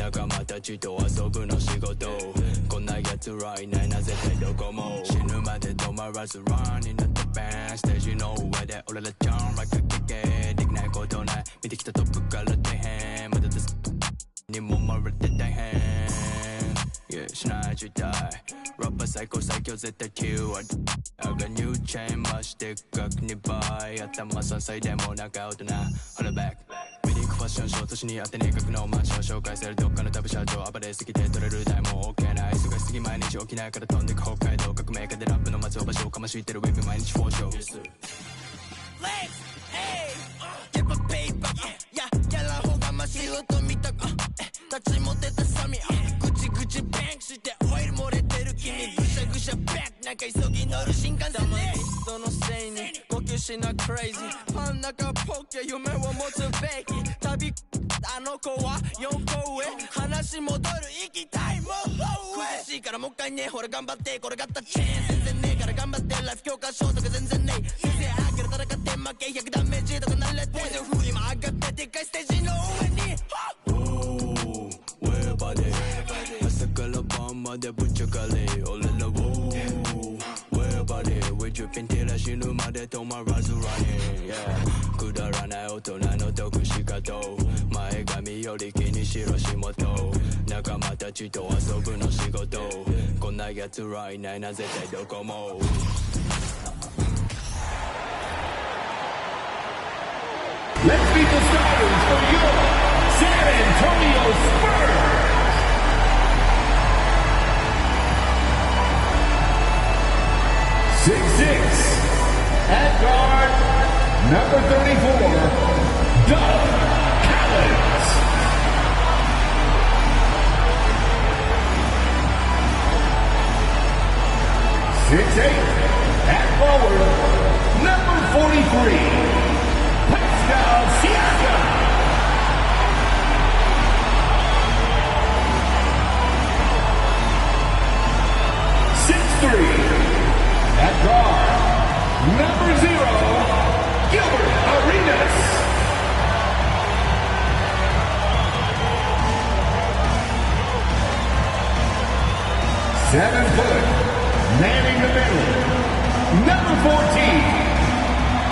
仲間たちと遊ぶの仕事こんな奴らいないな絶対どこも死ぬまで止まらず Run in the band ステージの上で俺らジャンライクキッケできないことない見てきたトップから大変まだですにもまれて大変 Yeah しない時代ラッパー最高最強絶対9割I got new chain まして額2倍頭3歳でもなんか大人 Hold it back メディックファッションショー都市にあってね格のマンション紹介されるどっかのタブ社長暴れすぎて取れる台も OK ない忙しすぎ毎日起きないから飛んでく北海道革命家でラップの松尾場所をかましいてるウェブ毎日フォーショー Yes sir Legs, hey, get my paper, yeah, やらほうがま仕事見たく、立ちも出たサミ、ぐちぐちバンクしてオイル漏れてる君、ぐしゃぐしゃバックなんか急ぎ乗る新幹線ね人のせいに呼吸しなクレイジー真ん中ポケ夢を持つべき旅あの子は4個上話戻る行きたいもう苦しいからもう一回ねほら頑張ってこれがったチェーン全然ねえから頑張ってライフ教科書とか全然ねえ先生あげる戦って負け100ダメージとか慣れて今上がってでっかいステージの上にWhere about it 朝から晩までぶっちゃかれ俺ら Where about it ウェジュピンテラ死ぬまで止まらず Running Yeah くだらない大人の得し方前髪より気にしろ仕事仲間たちと遊ぶの仕事こんな奴らいないな絶対どこもLet's meet the starters for your San Antonio Spurs. At guard, number 34, Doug Collins. 6'8", at forward, number 43, Pascal Siakam. 6'3", at guard, number 0, Gilbert Arenas. 7 foot, manning the middle, number 14,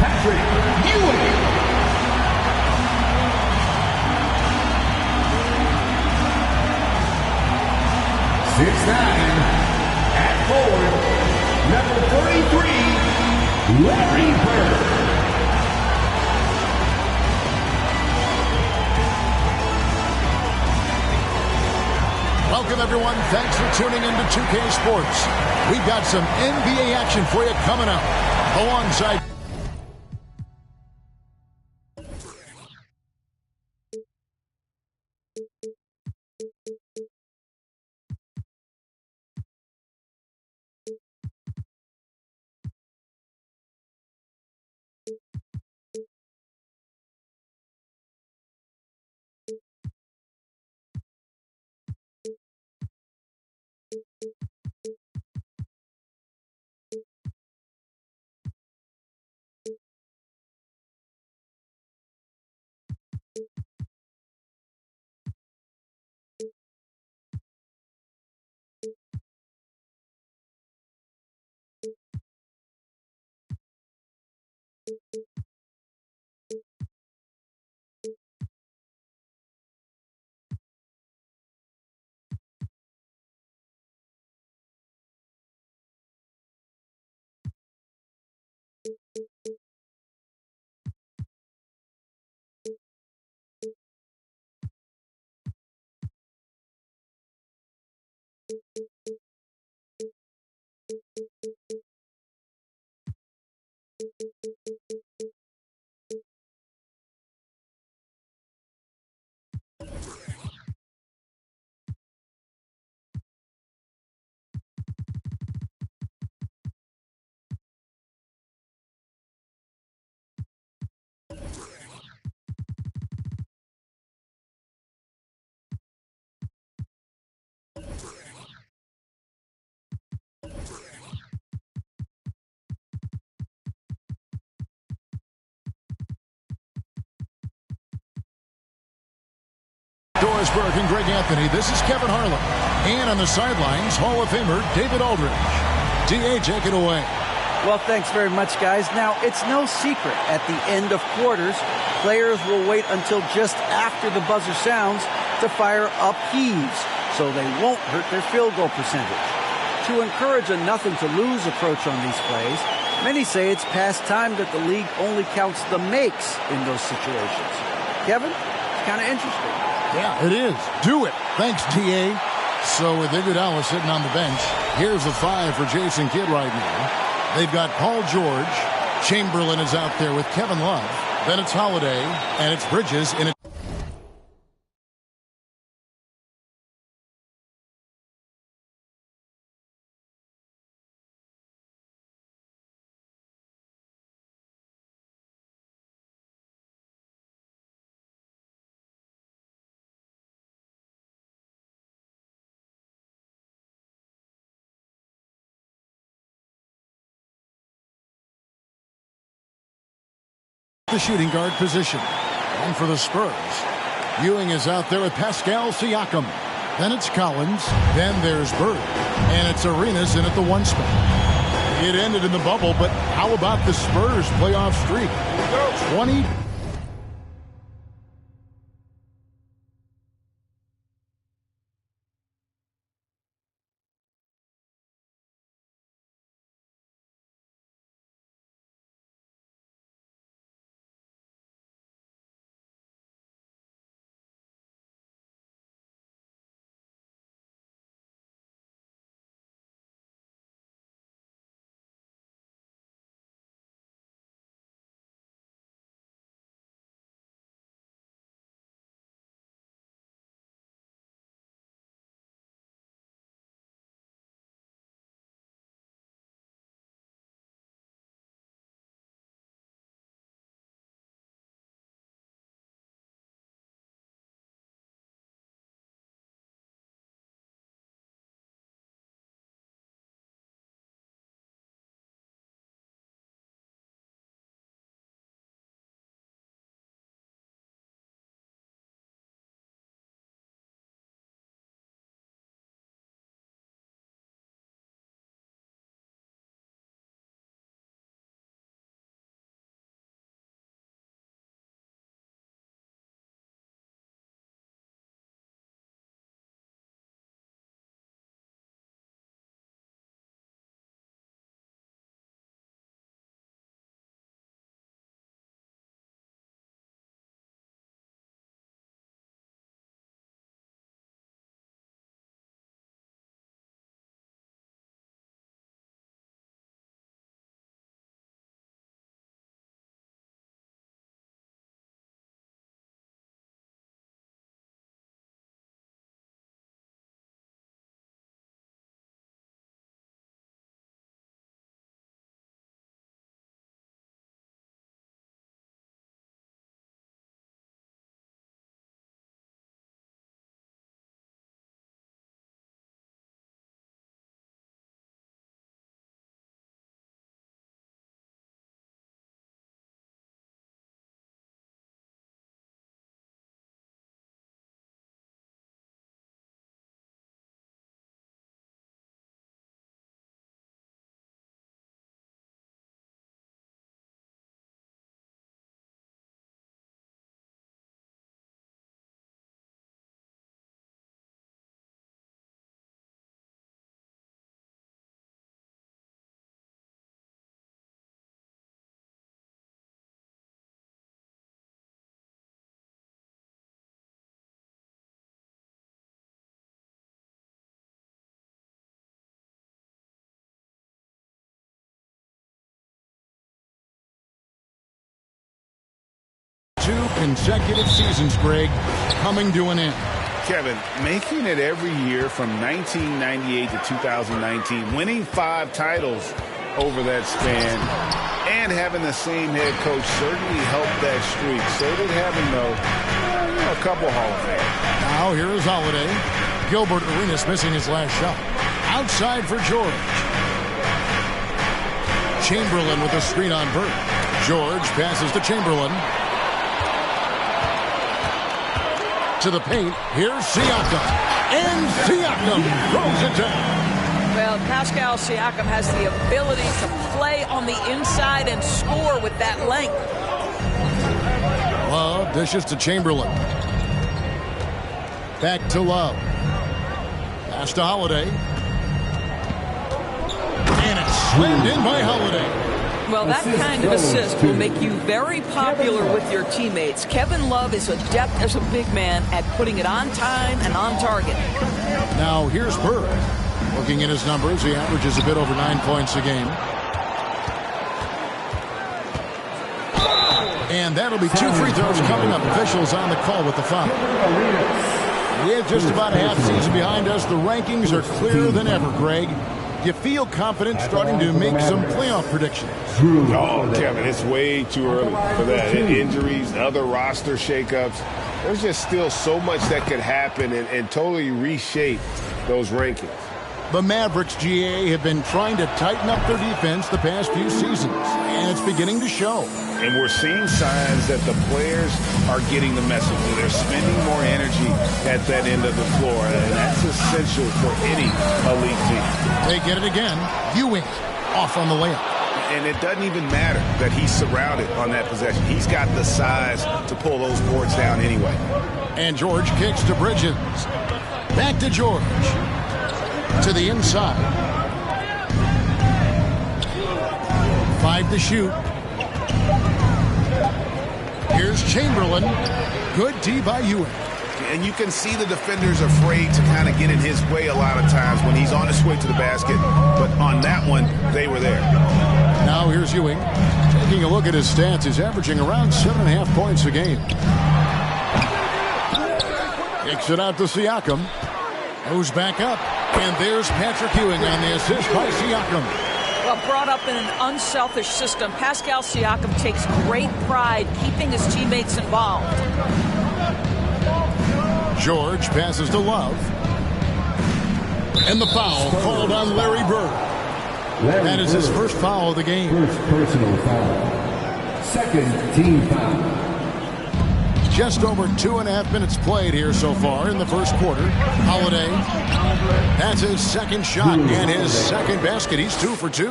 Patrick Ewing. 6'9", at forward, number 33, Larry Bird. Welcome, everyone. Thanks for tuning in to 2K Sports. We've got some NBA action for you coming up alongside Burke and Greg Anthony, this is Kevin Harlan. And on the sidelines, Hall of Famer David Aldridge. D.A., take it away. Well, thanks very much, guys. Now, it's no secret at the end of quarters, players will wait until just after the buzzer sounds to fire up heaves, so they won't hurt their field goal percentage. To encourage a nothing-to-lose approach on these plays, many say it's past time that the league only counts the makes in those situations. Kevin, it's kind of interesting. Yeah, it is. Do it. Thanks, T.A. So with Iguodala sitting on the bench, here's a 5 for Jason Kidd right now. They've got Paul George. Chamberlain is out there with Kevin Love. Then it's Holiday, and it's Bridges in it. The shooting guard position. And for the Spurs, Ewing is out there with Pascal Siakam. Then it's Collins. Then there's Bird. And it's Arenas in at the 1 spot. It ended in the bubble, but how about the Spurs playoff streak? 20. Two consecutive seasons, Greg, coming to an end. Kevin, making it every year from 1998 to 2019, winning 5 titles over that span, and having the same head coach certainly helped that streak. So did having, though, a couple Hall of Fame. Now here is Holiday. Gilbert Arenas missing his last shot. Outside for George. Chamberlain with a screen on Bird. George passes to Chamberlain. To the paint. Here's Siakam. And Siakam throws it down. Well, Pascal Siakam has the ability to play on the inside and score with that length. Love dishes to Chamberlain. Back to Love. Pass to Holiday. And it's slammed in by Holiday. Well, that kind of assist will make you very popular with your teammates. Kevin Love is adept as a big man at putting it on time and on target. Now here's Bird. Looking at his numbers, he averages a bit over 9 points a game. And that'll be 2 free throws coming up. Officials on the call with the foul. With just about a half season behind us, the rankings are clearer than ever, Greg. You feel confident starting to make some playoff predictions? Oh, Kevin, it's way too early for that. Injuries, other roster shakeups. There's just still so much that could happen and totally reshape those rankings. The Mavericks, GA, have been trying to tighten up their defense the past few seasons, and it's beginning to show. And we're seeing signs that the players are getting the message. They're spending more energy at that end of the floor, and that's essential for any elite team. They get it again. Ewing off on the layup. And it doesn't even matter that he's surrounded on that possession. He's got the size to pull those boards down anyway. And George kicks to Bridges. Back to George. To the inside. 5 to shoot. Here's Chamberlain. Good D by Ewing. And you can see the defenders afraid to kind of get in his way a lot of times when he's on his way to the basket. But on that one, they were there. Now here's Ewing. Taking a look at his stats, he's averaging around 7.5 points a game. Kicks it out to Siakam. Goes back up. And there's Patrick Ewing on the assist by Siakam. Well, brought up in an unselfish system, Pascal Siakam takes great pride keeping his teammates involved. George passes to Love. And the foul called on Larry Bird. That is his first foul of the game. First personal foul. Second team foul. Just over 2.5 minutes played here so far in the first quarter. Holiday. That's his second shot and his second basket. He's 2 for 2.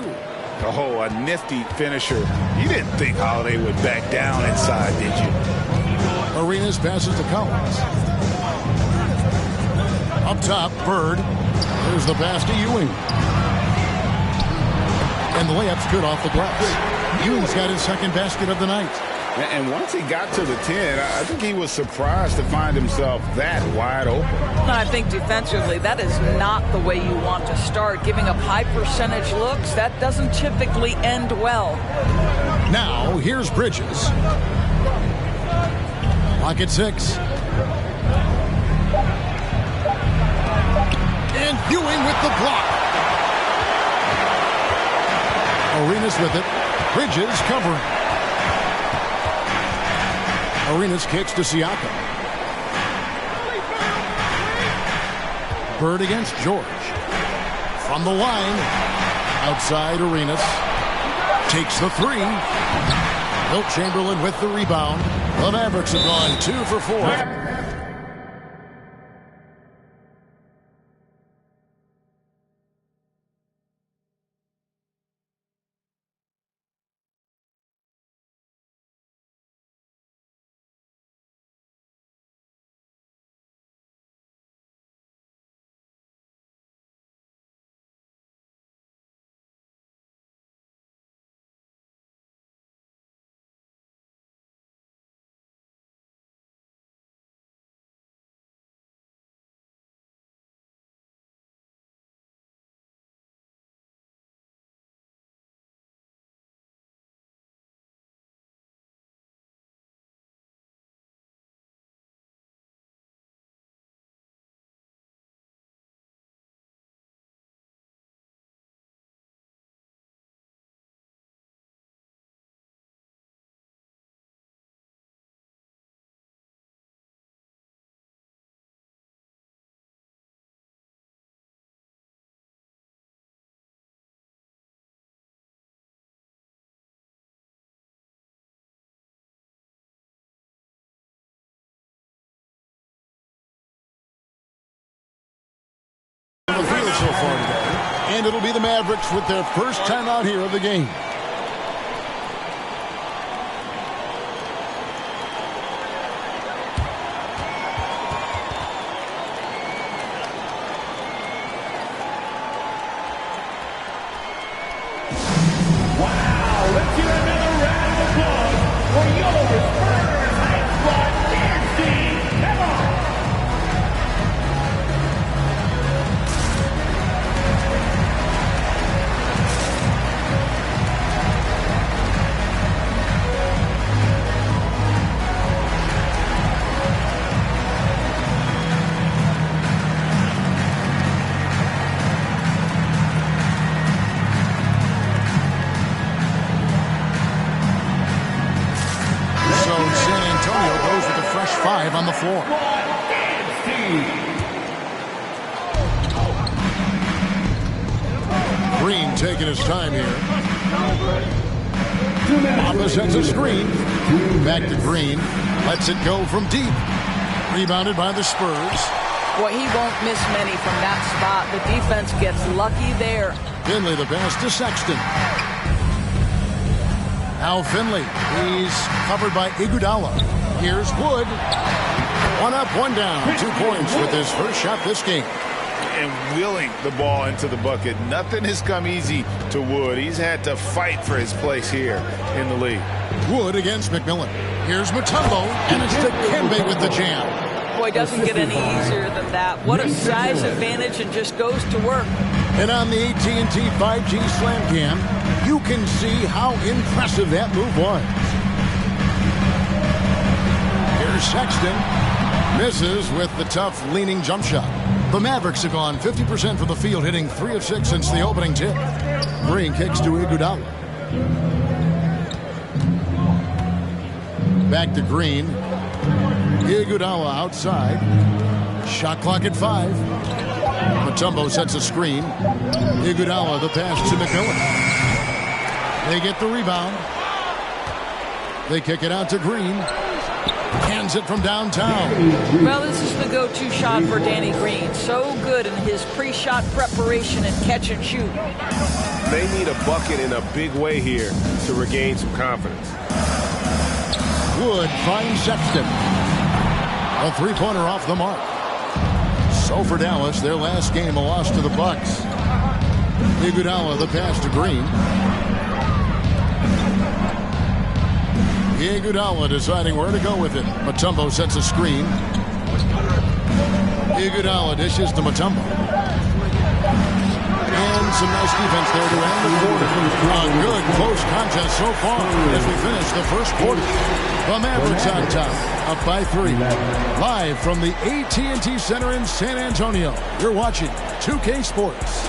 Oh, a nifty finisher. You didn't think Holiday would back down inside, did you? Arenas passes to Collins. Up top, Bird. There's the pass to Ewing. And the layup's good off the glass. Ewing's got his second basket of the night. And once he got to the 10, I think he was surprised to find himself that wide open. I think defensively, that is not the way you want to start. Giving up high percentage looks, that doesn't typically end well. Now, here's Bridges. Lock at 6. And Ewing with the block. Arenas with it. Bridges covering. Arenas kicks to Siakam. Bird against George. From the line. Outside Arenas. Takes the 3. Wilt Chamberlain with the rebound. The Mavericks have gone 2 for 4. And it'll be the Mavericks with their first timeout here of the game. Wow, let's hear another round of applause for your Spurs Hype Squad dance team. Come on. Five on the floor. Green taking his time here. Bamba sets a screen. Back to Green. Lets it go from deep. Rebounded by the Spurs. Boy, he won't miss many from that spot. The defense gets lucky there. Finley the pass to Sexton. Now Finley. He's covered by Iguodala. Here's Wood. One up, one down. 2 points with his first shot this game. And wheeling the ball into the bucket. Nothing has come easy to Wood. He's had to fight for his place here in the league. Wood against McMillan. Here's Mutombo, and it's Dikembe with the jam. Boy, doesn't get any easier than that. What a size advantage, and just goes to work. And on the AT&T 5G Slam Cam, you can see how impressive that move was. Sexton misses with the tough leaning jump shot. The Mavericks have gone 50% from the field, hitting 3 of 6 since the opening tip. Green kicks to Iguodala. Back to Green. Iguodala outside. Shot clock at 5. Mutombo sets a screen. Iguodala the pass to McMillan. They get the rebound. They kick it out to Green. Hands it from downtown. Well, this is the go-to shot for Danny Green. So good in his pre-shot preparation and catch and shoot. They need a bucket in a big way here to regain some confidence. Wood finds Sexton. A three-pointer off the mark. So for Dallas, their last game, a loss to the Bucks. Iguodala the pass to Green. Iguodala deciding where to go with it. Mutombo sets a screen. Iguodala dishes to Mutombo. And some nice defense there to end the quarter. A good close contest so far as we finish the first quarter. The Mavericks on top, up by 3. Live from the AT&T Center in San Antonio. You're watching 2K Sports.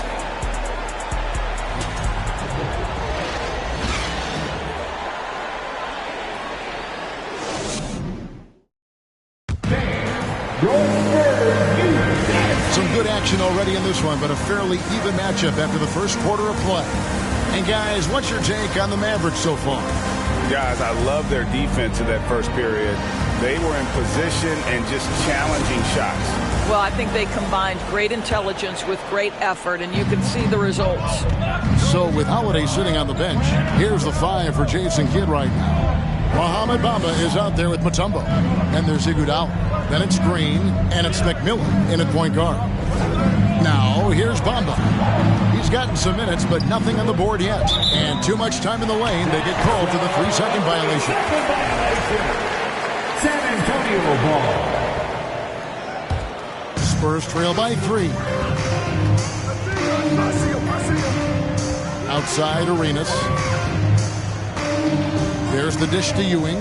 Some good action already in this one, but a fairly even matchup after the first quarter of play. And guys, what's your take on the Mavericks so far? Guys, I love their defense in that first period. They were in position and just challenging shots. Well, I think they combined great intelligence with great effort, and you can see the results. So with Holiday sitting on the bench, here's the 5 for Jason Kidd right now. Mohamed Bamba is out there with Mutombo. And there's Iguodala. Then it's Green, and it's McMillan in at point guard. Now, here's Bamba. He's gotten some minutes, but nothing on the board yet. And too much time in the lane, they get called for the 3-second violation. San Antonio ball. Spurs trail by 3. Outside Arenas. There's the dish to Ewing.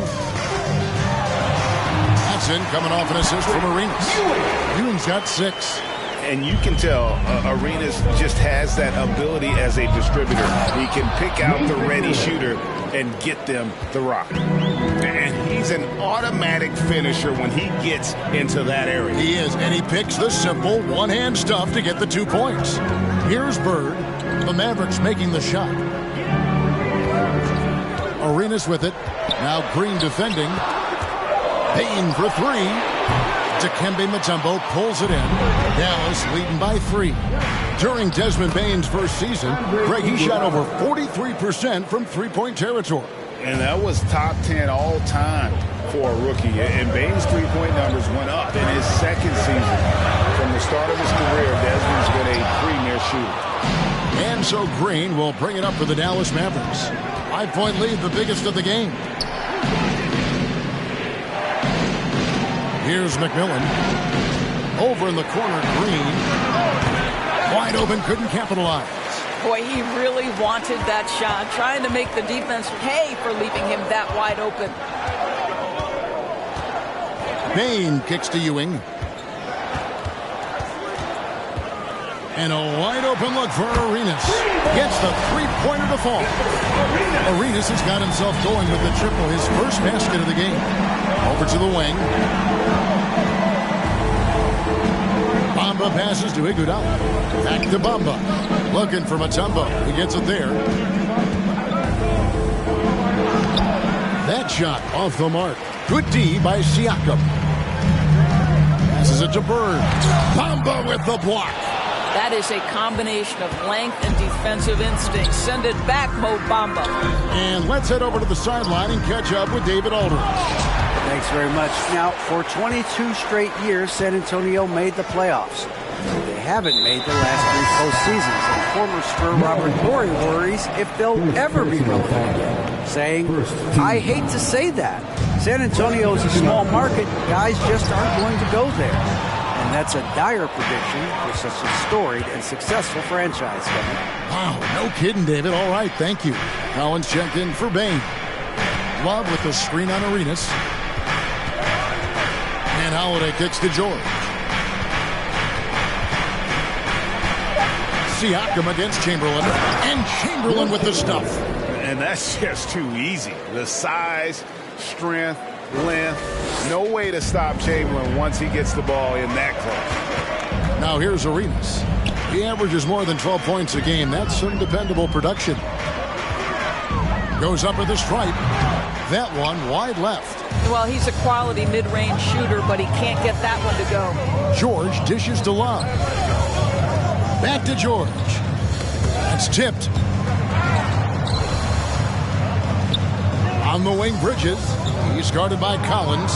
That's in, coming off an assist from Arenas. Ewing's got 6. And you can tell Arenas just has that ability as a distributor. He can pick out the ready shooter and get them the rock. And he's an automatic finisher when he gets into that area. He is, and he picks the simple one-hand stuff to get the 2 points. Here's Bird. The Mavericks making the shot. Arenas with it. Now Green defending. Payne for 3. Dikembe Mutombo pulls it in. Dallas leading by 3. During Desmond Bane's first season, Greg, he shot over 43% from three-point territory. And that was top 10 all time for a rookie. And Bane's three-point numbers went up in his second season. From the start of his career, Desmond's been a premier shooter. And so Green will bring it up for the Dallas Mavericks. 5-point lead, the biggest of the game. Here's McMillan. Over in the corner, Green. Wide open, couldn't capitalize. Boy, he really wanted that shot, trying to make the defense pay for leaving him that wide open. Bane kicks to Ewing. And a wide open look for Arenas. Gets the three-pointer to fall. Arenas has got himself going with the triple, his first basket of the game. Over to the wing. Bamba passes to Iguodala. Back to Bamba. Looking for Mutombo. He gets it there. That shot off the mark. Good D by Siakam. Passes it to Bird. Bamba with the block. That is a combination of length and defensive instinct. Send it back, Mo Bamba. And let's head over to the sideline and catch up with David Aldridge. Thanks very much. Now, for 22 straight years, San Antonio made the playoffs. They haven't made the last 3 postseasons, and former Spur Robert Horry worries if they'll ever be relevant again, saying, I hate to say that. San Antonio is a small market. Guys just aren't going to go there. And that's a dire prediction for such a storied and successful franchise, Kevin. Wow, no kidding, David. All right, thank you. Collins checked in for Bane. Love with the screen on Arenas. And Holiday kicks to George. Siakam against Chamberlain. And Chamberlain with the stuff. And that's just too easy. The size, strength, length. No way to stop Chamberlain once he gets the ball in that close. Now here's Arenas. He averages more than 12 points a game. That's some dependable production. Goes up with the stripe. That one wide left. Well, he's a quality mid-range shooter, but he can't get that one to go. George dishes to Love. Back to George. That's tipped. On the wing, Bridges. He's guarded by Collins.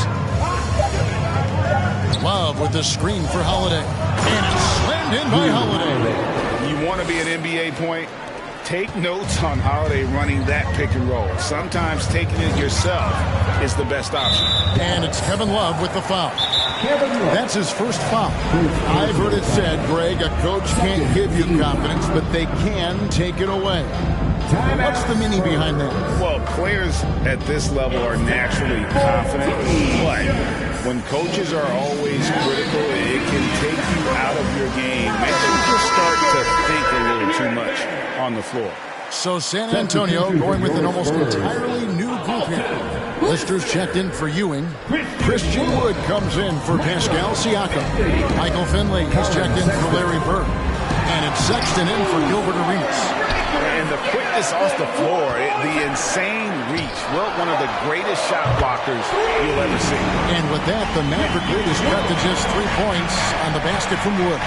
Love with the screen for Holiday. And it's slammed in by Holiday. You want to be an NBA point? Take notes on Holiday running that pick and roll. Sometimes taking it yourself is the best option. And it's Kevin Love with the foul. That's his first foul. I've heard it said, Greg, a coach can't give you confidence, but they can take it away. What's the meaning behind that? Well, players at this level are naturally confident, but when coaches are always critical, it can take you out of your game. Make you just start to think a little too much on the floor. So San Antonio going with an almost entirely new group here. Lister's checked in for Ewing. Christian Wood comes in for Pascal Siakam. Michael Finley is checked in for Larry Bird. And it's Sexton in for Gilbert Arenas. And the quickness off the floor, the insane reach. Well, one of the greatest shot blockers you'll ever see. And with that, the Maverick lead is cut to just 3 points on the basket from Wood.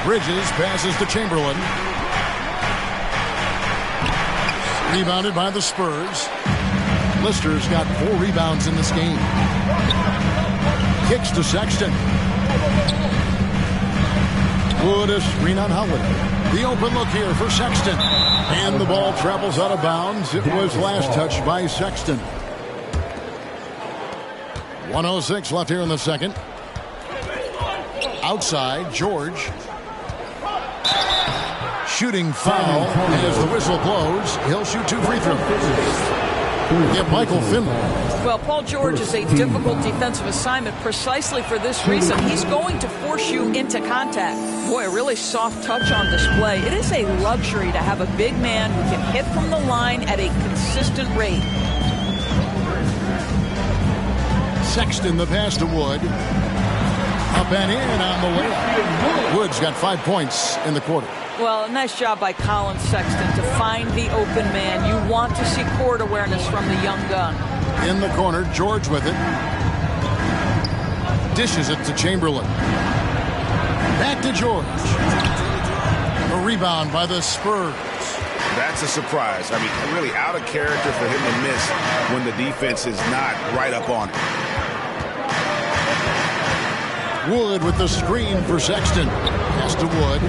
Bridges passes to Chamberlain. Rebounded by the Spurs. Lister's got 4 rebounds in this game. Kicks to Sexton. Wood a screen on Holiday. The open look here for Sexton. And the ball travels out of bounds. It was last touched by Sexton. 1:06 left here in the second. Outside, George. Shooting foul as the whistle blows. He'll shoot 2 free throws. Get Michael Finley. Well, Paul George is a difficult defensive assignment precisely for this reason. He's going to force you into contact. Boy, a really soft touch on display. It is a luxury to have a big man who can hit from the line at a consistent rate. Sexton, the pass to Wood. Up and in on the way. Wood's got 5 points in the quarter. Well, a nice job by Colin Sexton to find the open man. You want to see court awareness from the young gun. In the corner, George with it. Dishes it to Chamberlain. Back to George. A rebound by the Spurs. That's a surprise. I mean, really out of character for him to miss when the defense is not right up on it. Wood with the screen for Sexton. Pass to Wood.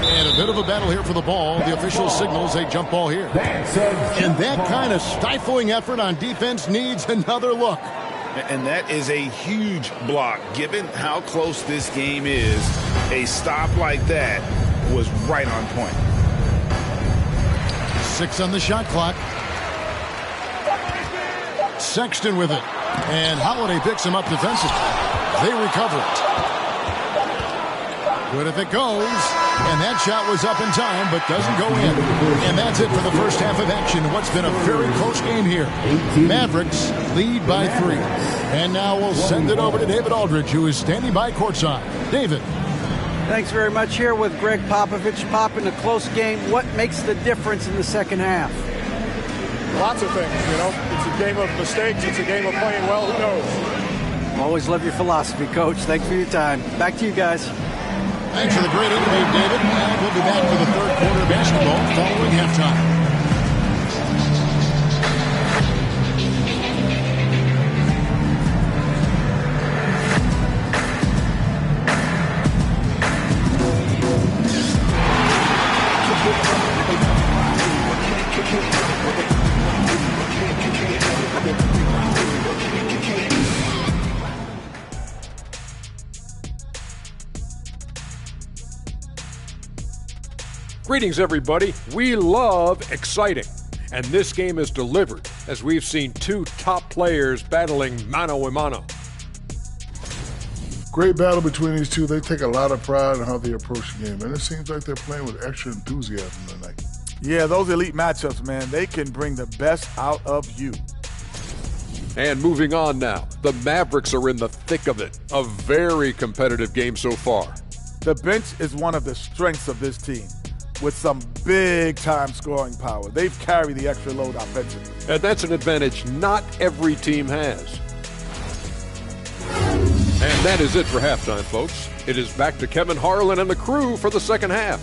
And a bit of a battle here for the ball. The official signals a jump ball here. And that kind of stifling effort on defense needs another look. And that is a huge block. Given how close this game is, a stop like that was right on point. 6 on the shot clock. Sexton with it. And Holiday picks him up defensively. They recover it. Good if it goes. And that shot was up in time, but doesn't go in. And that's it for the first half of action. What's been a very close game here. Mavericks lead by 3. And now we'll send it over to David Aldridge, who is standing by courtside. David. Thanks very much. Here with Greg Popovich. Pop, in a close game, what makes the difference in the second half? Lots of things, you know. It's a game of mistakes. It's a game of playing well. Who knows? Always love your philosophy, Coach. Thanks for your time. Back to you guys. Thanks for the great interview, David. And we'll be back for the third quarter of basketball following halftime. Greetings, everybody. We love exciting, and this game is delivered as we've seen 2 top players battling mano a mano. Great battle between these two. They take a lot of pride in how they approach the game, and it seems like they're playing with extra enthusiasm tonight. Yeah, those elite matchups, man, they can bring the best out of you. And moving on now, the Mavericks are in the thick of it. A very competitive game so far. The bench is one of the strengths of this team, with some big-time scoring power. They've carried the extra load offensively. And that's an advantage not every team has. And that is it for halftime, folks. It is back to Kevin Harlan and the crew for the second half.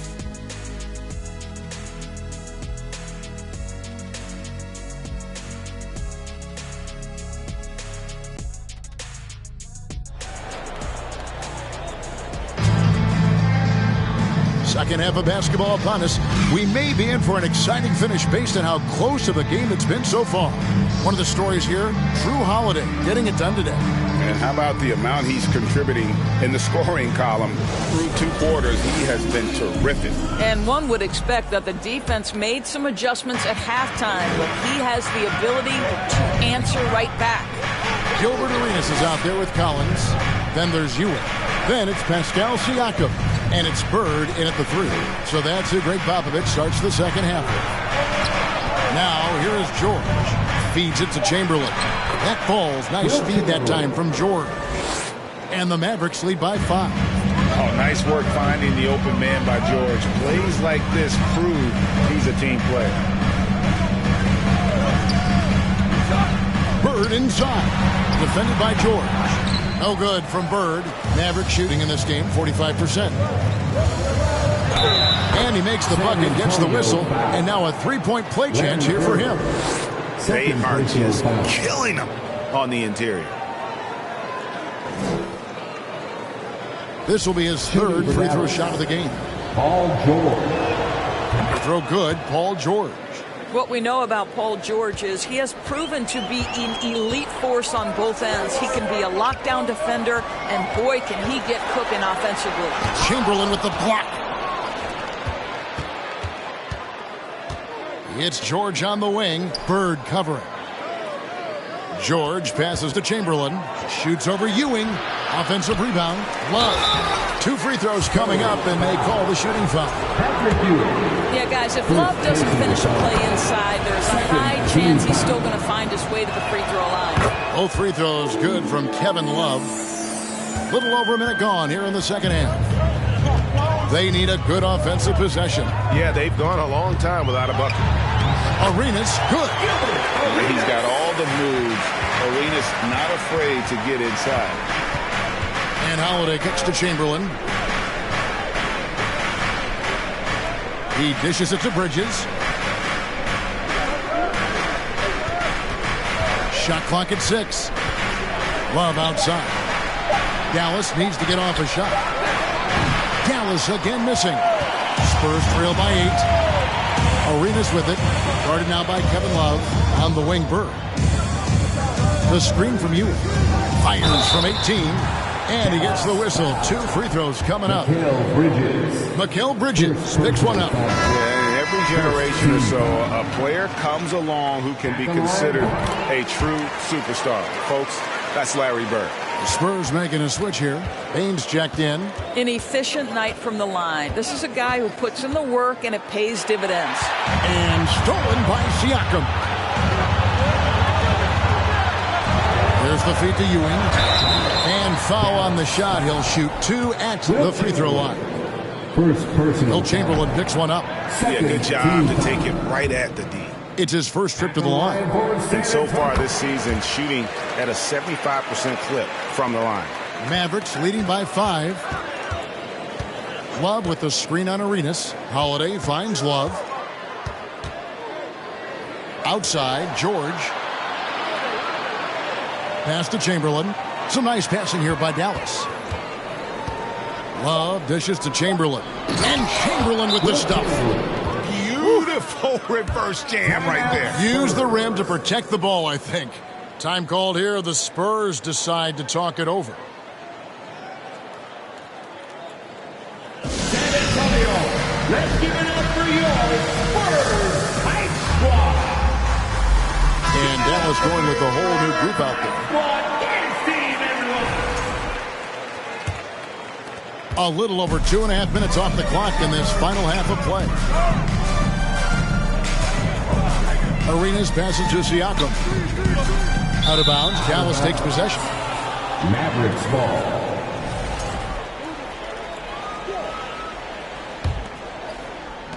Second half of basketball upon us. We may be in for an exciting finish based on how close of a game it's been so far. One of the stories here, Jrue Holiday getting it done today. And how about the amount he's contributing in the scoring column through 2 quarters? He has been terrific. And one would expect that the defense made some adjustments at halftime, but he has the ability to answer right back. Gilbert Arenas is out there with Collins. Then there's Ewing. Then it's Pascal Siakam. And it's Bird in at the 3. So that's who Greg Popovich starts the second half with. Now, here is George. Feeds it to Chamberlain. That falls. Nice feed that time from George. And the Mavericks lead by 5. Oh, nice work finding the open man by George. Plays like this prove he's a team player. Bird inside. Defended by George. No good from Bird. Maverick shooting in this game, 45%. And he makes the bucket, gets the whistle, and now a 3-point play chance here for him. They are just killing him on the interior. This will be his 3rd free throw shot of the game. Paul George. Free throw good, Paul George. What we know about Paul George is he has proven to be an elite force on both ends. He can be a lockdown defender, and boy, can he get cooking offensively. Chamberlain with the block. It's George on the wing. Bird covering. George passes to Chamberlain. Shoots over Ewing. Offensive rebound. Love. 2 free throws coming up, and they call the shooting foul. Yeah, guys, if Love doesn't finish a play inside, there's a high chance he's still going to find his way to the free throw line. Both free throws good from Kevin Love. Little over a minute gone here in the second half. They need a good offensive possession. Yeah, they've gone a long time without a bucket. Arenas, good. He's got all the moves Arenas not afraid to get inside. And Holiday kicks to Chamberlain. He dishes it to Bridges. Shot clock at 6. Love outside. Dallas needs to get off a shot. Dallas again missing. Spurs trail by 8. Arenas with it. Guarded now by Kevin Love. On the wing, Bird. The screen from Ewing. Fires from 18. And he gets the whistle. 2 free throws coming up. Mikal Bridges picks one up. Yeah, in every generation or so, a player comes along who can be considered a true superstar. Folks, that's Larry Bird. The Spurs making a switch here. Baines checked in. An efficient night from the line. This is a guy who puts in the work and it pays dividends. And stolen by Siakam. There's the feed to Ewing. And foul on the shot. He'll shoot 2 at the free throw line. Will Chamberlain picks one up. Yeah, good job to take it right at the D. It's his first trip to the line. And so far this season, shooting at a 75% clip from the line. Mavericks leading by 5. Love with the screen on Arenas. Holiday finds Love. Outside, George. Pass to Chamberlain. Some nice passing here by Dallas. Love dishes to Chamberlain. And Chamberlain with the stuff. Beautiful reverse jam right there. Use the rim to protect the ball, I think. Time called here. The Spurs decide to talk it over. San Antonio, let's give it up for your Spurs Hype Squad. And Dallas going with the whole new group out there. A little over 2.5 minutes off the clock in this final half of play. Arenas passes to Siakam. Out of bounds. Dallas takes possession. Mavericks ball.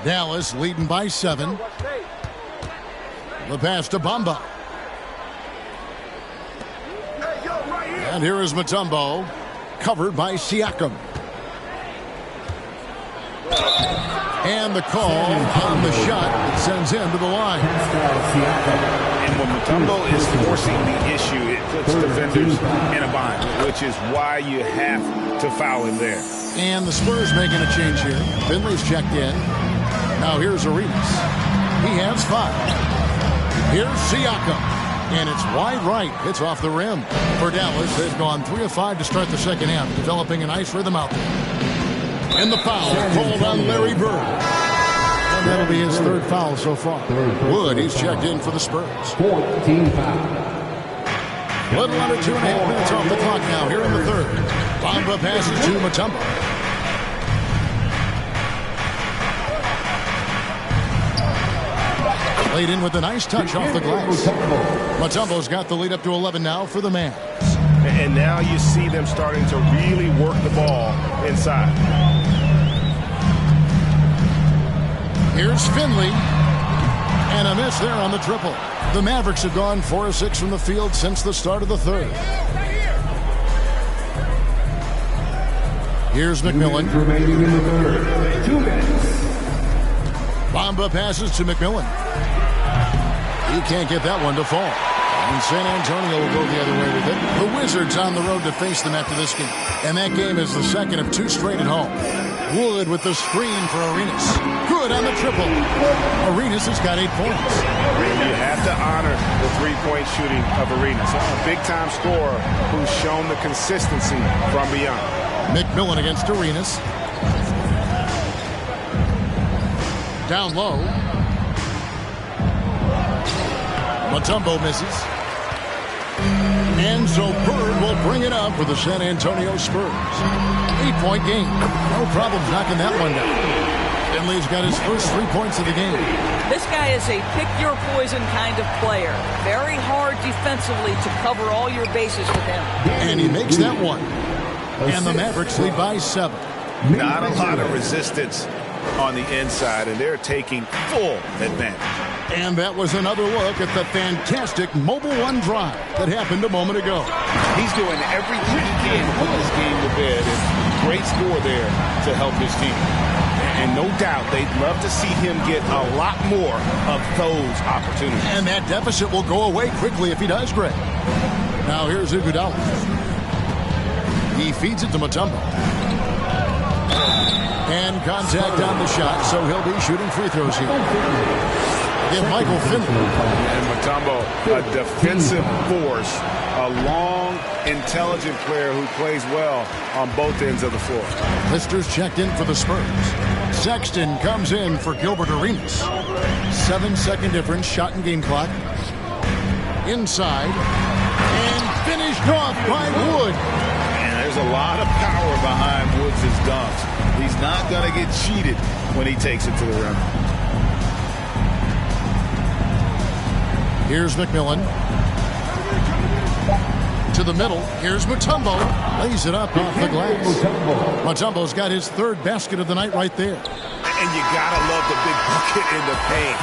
Dallas leading by 7. The pass to Bamba. And here is Mutombo. Covered by Siakam. And the call on the shot that sends him to the line. And when Mutombo is forcing the issue, it puts defenders in a bind, which is why you have to foul him there. And the Spurs making a change here. Finley's checked in. Now here's Arenas. He has 5. Here's Siakam. And it's wide right. It's off the rim. For Dallas, they've gone 3 of 5 to start the second half, developing a nice rhythm out there. And the foul called on Larry Bird. And that'll be his 3rd foul so far. Wood, he's checked in for the Spurs. 14 foul. Little under 2.5 minutes off the clock now here in the 3rd. Bamba passes to Mutombo. Played in with a nice touch off the glass. Mutombo's got the lead up to 11 now for the Mavs. And now you see them starting to really work the ball inside. Here's Finley. And a miss there on the triple. The Mavericks have gone 4 of 6 from the field since the start of the 3rd. Here's McMillan. Remaining in the 3rd. 2 minutes. Bamba passes to McMillan. He can't get that one to fall. And San Antonio will go the other way with it. The Wizards on the road to face them after this game. And that game is the 2nd of 2 straight at home. Wood with the screen for Arenas. Good on the triple. Arenas has got 8 points. You have to honor the 3-point shooting of Arenas. A big-time scorer who's shown the consistency from beyond. McMillan against Arenas. Down low. Mutombo misses. And so Bird will bring it up for the San Antonio Spurs. 8-point game. No problem knocking that one down. Finley's got his first 3 points of the game. This guy is a pick-your-poison kind of player. Very hard defensively to cover all your bases with him. And he makes that one. And the Mavericks lead by 7. Not a lot of resistance on the inside, and they're taking full advantage. And that was another look at the fantastic Mobile One drive that happened a moment ago. He's doing everything he can to put this game to bed, and great score there to help his team. And no doubt they'd love to see him get a lot more of those opportunities. And that deficit will go away quickly if he does, Greg. Now here's Iguodala. He feeds it to Mutombo. And contact on the shot, so he'll be shooting free throws here. Give Michael Finley. And Mutombo, a defensive force, a long, intelligent player who plays well on both ends of the floor. Lister's checked in for the Spurs. Sexton comes in for Gilbert Arenas. 7-second difference, shot and game clock. Inside. And finished off by Wood. And there's a lot of power behind Woods' dunks. He's not going to get cheated when he takes it to the rim. Here's McMillan. To the middle. Here's Mutombo. Lays it up off the glass. Mutombo's got his third basket of the night right there. And you got to love the big bucket in the paint.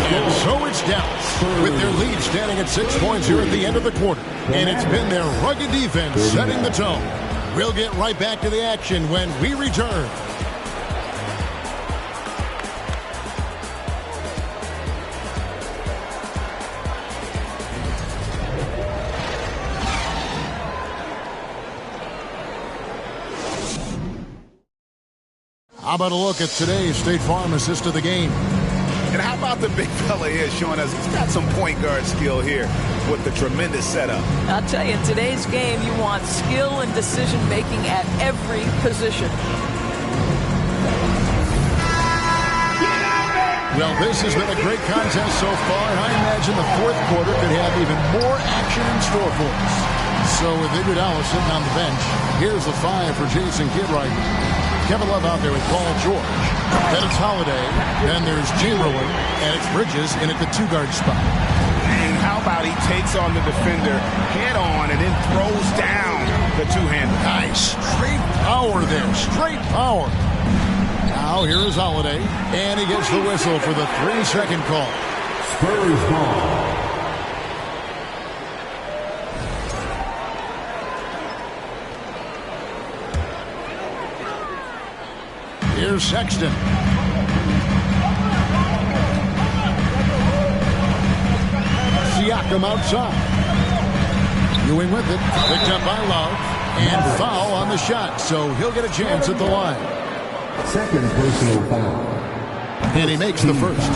And so it's Dallas with their lead standing at 6 points here at the end of the quarter. And it's been their rugged defense setting the tone. We'll get right back to the action when we return. How about a look at today's State Farm assist of the game? And how about the big fella here showing us he's got some point guard skill here with the tremendous setup. I'll tell you, in today's game, you want skill and decision-making at every position. Well, this has been a great contest so far, and I imagine the fourth quarter could have even more action in store for us. So with Iguodala sitting on the bench, here's the 5 for Jason Kidd right now. Kevin Love out there with Paul George. Then it's Holiday. Then there's Chamberlain. And it's Bridges in at the 2-guard spot. And how about he takes on the defender head on and then throws down the two-hander. Nice. Straight power there. Straight power. Now here is Holiday. And he gets the whistle for the 3-second call. Spurs ball. Here's Sexton. Siakam outside. Ewing with it. Picked up by Love. And foul on the shot. So he'll get a chance at the line. Second personal foul. And he makes the first.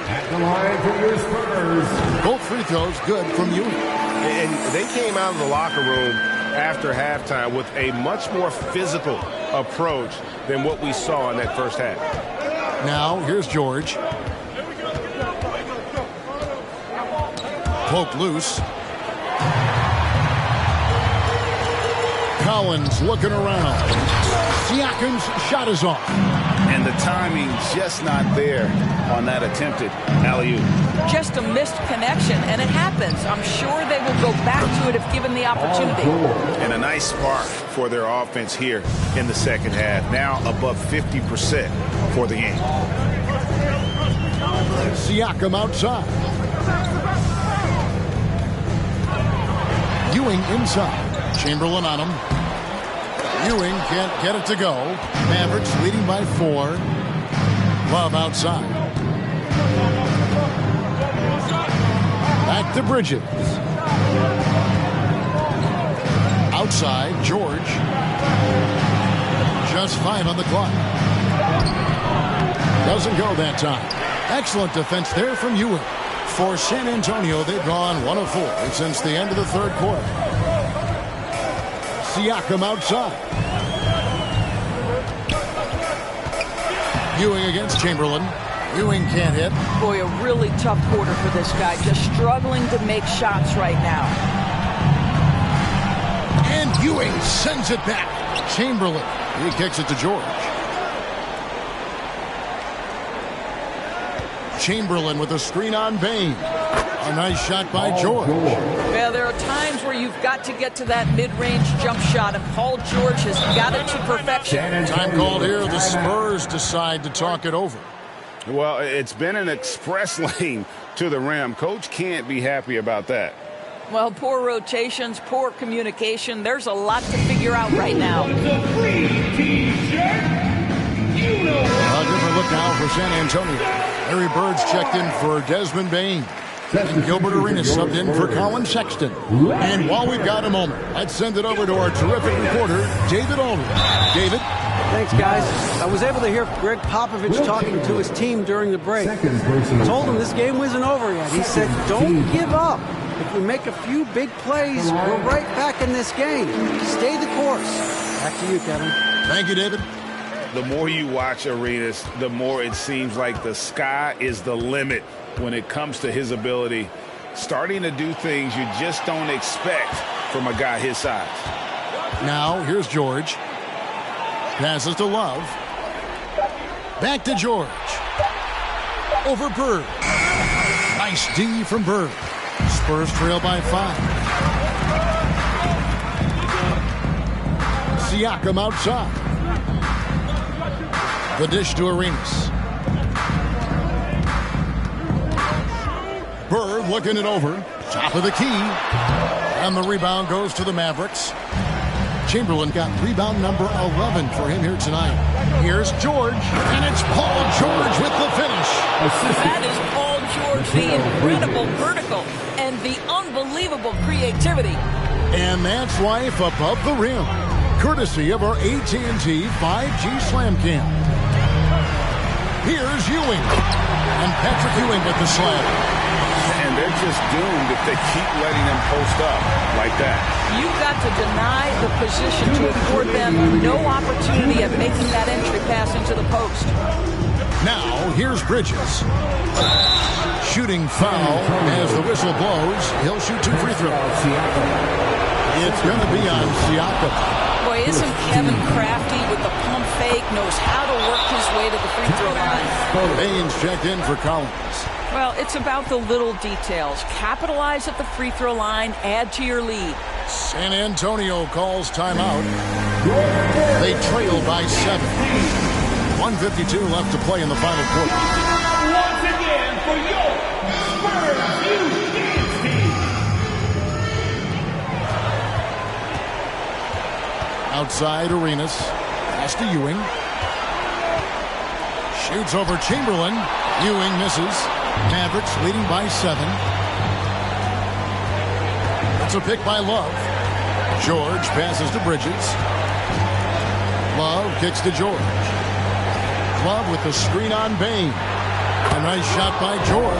At the line for your Spurs. Both free throws good from Ewing. And they came out of the locker room after halftime with a much more physical approach than what we saw in that first half. Now, here's George. Poke loose. Collins looking around. Siakam's shot is off. And the timing just not there on that attempted alley-oop. Just a missed connection, and it happens. I'm sure they will go back to it if given the opportunity. And a nice spark for their offense here in the second half. Now above 50% for the game. Siakam outside. Ewing inside. Chamberlain on him. Ewing can't get it to go. Mavericks leading by 4. Love outside. Back to Bridges. Outside, George. Just 5 on the clock. Doesn't go that time. Excellent defense there from Ewing. For San Antonio, they've gone 1 of 4 since the end of the third quarter. Siakam outside. Ewing against Chamberlain. Ewing can't hit. Boy, a really tough quarter for this guy. Just struggling to make shots right now. And Ewing sends it back. Chamberlain. He kicks it to George. Chamberlain with a screen on Bane. A nice shot by George. Yeah, there are times where you've got to get to that mid-range jump shot, and Paul George has got it to perfection. Time called here. The Spurs decide to talk it over. Well, it's been an express lane to the rim. Coach can't be happy about that. Well, poor rotations, poor communication. There's a lot to figure out right now. A different look now for San Antonio. Larry Bird's checked in for Desmond Bane. And Gilbert Arenas subbed in for Colin Sexton. And while we've got a moment, let's send it over to our terrific reporter, David Aldridge. David? Thanks, guys. I was able to hear Greg Popovich talking to his team during the break. I told him this game wasn't over yet. He said, don't give up. If we make a few big plays, we're right back in this game. Stay the course. Back to you, Kevin. Thank you, David. The more you watch Arenas, the more it seems like the sky is the limit when it comes to his ability, starting to do things you just don't expect from a guy his size. Now, here's George. Passes to Love. Back to George. Over Bird. Nice D from Bird. Spurs trail by 5. Siakam outside. The dish to Arenas. Bird looking it over. Top of the key. And the rebound goes to the Mavericks. Chamberlain got rebound number 11 for him here tonight. Here's George. And it's Paul George with the finish. That is Paul George, the incredible vertical and the unbelievable creativity. And that's life above the rim. Courtesy of our AT&T 5G Slam Cam. Here's Ewing. And Patrick Ewing with the slam. And they're just doomed if they keep letting him post up like that. You've got to deny the position to afford them no opportunity at making that entry pass into the post. Now, here's Bridges. Shooting foul as the whistle blows. He'll shoot 2 free throws. It's going to be on Siakam. Boy, isn't Kevin crafty with the pump fake, knows how to work his way to the free throw line. Baines checked in for Collins. Well, it's about the little details. Capitalize at the free throw line, add to your lead. San Antonio calls timeout. They trail by 7. 1:52 left to play in the final quarter. Once again for your Spurs Youth Dance Team. Outside Arenas. Pass to Ewing. Shoots over Chamberlain. Ewing misses. Mavericks leading by 7. It's a pick by Love. George passes to Bridges. Love kicks to George. Love with the screen on Bane. A nice shot by George.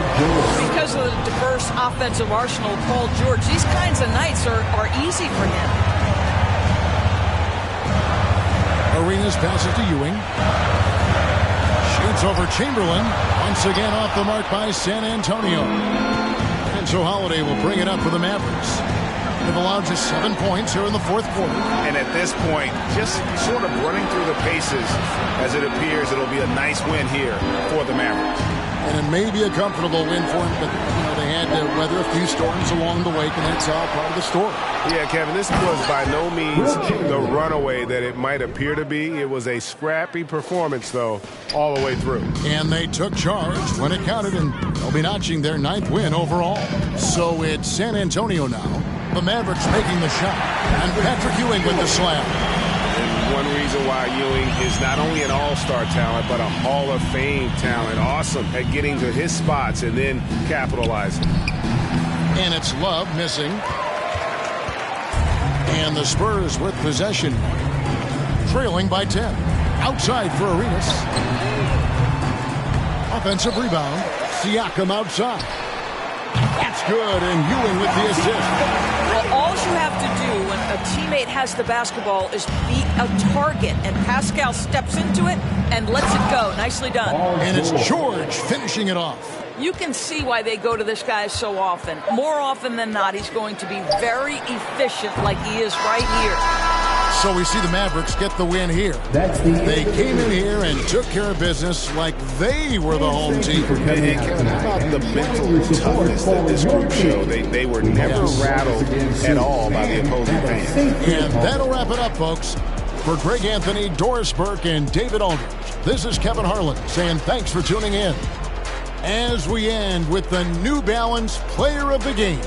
Because of the diverse offensive arsenal of Paul George, these kinds of nights are easy for him. Arenas passes to Ewing. Shoots over Chamberlain. Once again off the mark by San Antonio. And so Holiday will bring it up for the Mavericks. They've allowed just 7 points here in the fourth quarter. And at this point, just sort of running through the paces as it appears it'll be a nice win here for the Mavericks. And it may be a comfortable win for them, but they had to weather a few storms along the way, and that's all part of the story. Yeah, Kevin, this was by no means the runaway that it might appear to be. It was a scrappy performance, though, all the way through. And they took charge when it counted, and they'll be notching their 9th win overall. So it's San Antonio now. The Mavericks making the shot, and Patrick Ewing with the slam. And one reason why Ewing is not only an all-star talent, but a Hall of Fame talent. Awesome at getting to his spots and then capitalizing. And it's Love missing. And the Spurs with possession, trailing by 10. Outside for Arenas. Offensive rebound. Siakam outside. That's good, and Ewing with the assist. Well, all you have to do when a teammate has the basketball is be a target, and Pascal steps into it and lets it go. Nicely done. And it's George finishing it off. You can see why they go to this guy so often. More often than not, he's going to be very efficient like he is right here. So we see the Mavericks get the win here. They came in here and took care of business like they were the home team. And Kevin, how about the mental toughness that this group showed? They were never rattled at all by the opposing fans. And that'll wrap it up, folks. For Greg Anthony, Doris Burke, and David Aldridge, this is Kevin Harlan saying thanks for tuning in. As we end with the New Balance Player of the Game.